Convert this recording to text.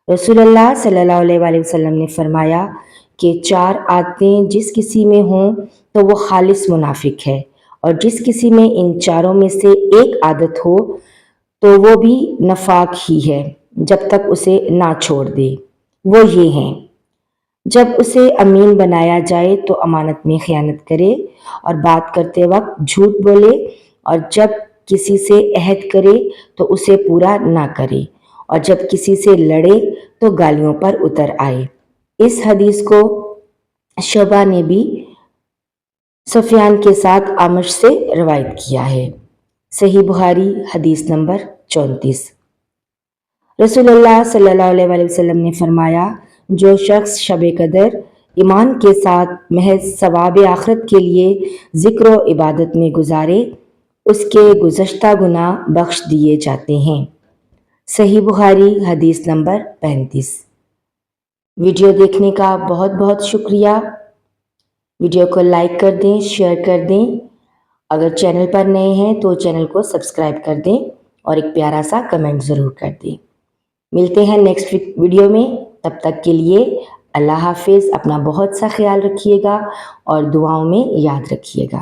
رسول اللہ صلی اللہ علیہ وسلم نے فرمایا کہ 4 عادتیں جس کسی میں ہوں تو وہ خالص منافق ہے، اور جس کسی میں ان چاروں میں سے ایک عادت ہو تو وہ بھی نفاق ہی ہے جب تک اسے نہ چھوڑ دے۔ وہ یہ ہیں: جب اسے امین بنایا جائے تو امانت میں خیانت کرے اور بات کرتے وقت جھوٹ بولے، اور جب کسی سے عہد کرے تو اسے پورا نہ کرے، اور جب کسی سے لڑے تو گالیوں پر اتر آئے۔ اس حدیث کو شعبہ نے بھی سفیان کے ساتھ اعمش سے روایت کیا ہے۔ صحیح بخاری حدیث نمبر 34۔ رسول اللہ صلی اللہ علیہ وسلم نے فرمایا، جو شخص شب قدر ایمان کے ساتھ محض ثواب آخرت کے لیے ذکر و عبادت میں گزارے، اس کے گزشتہ گناہ بخش دیے جاتے ہیں۔ صحیح بخاری حدیث نمبر 35۔ ویڈیو دیکھنے کا بہت بہت شکریہ۔ ویڈیو کو لائک کر دیں، شیئر کر دیں۔ اگر چینل پر نئے ہیں تو چینل کو سبسکرائب کر دیں اور ایک پیارا سا کمنٹ ضرور کر دیں۔ ملتے ہیں نیکسٹ ویڈیو میں، تب تک کے لیے اللہ حافظ۔ اپنا بہت سا خیال رکھیے گا اور دعاؤں میں یاد رکھیے گا۔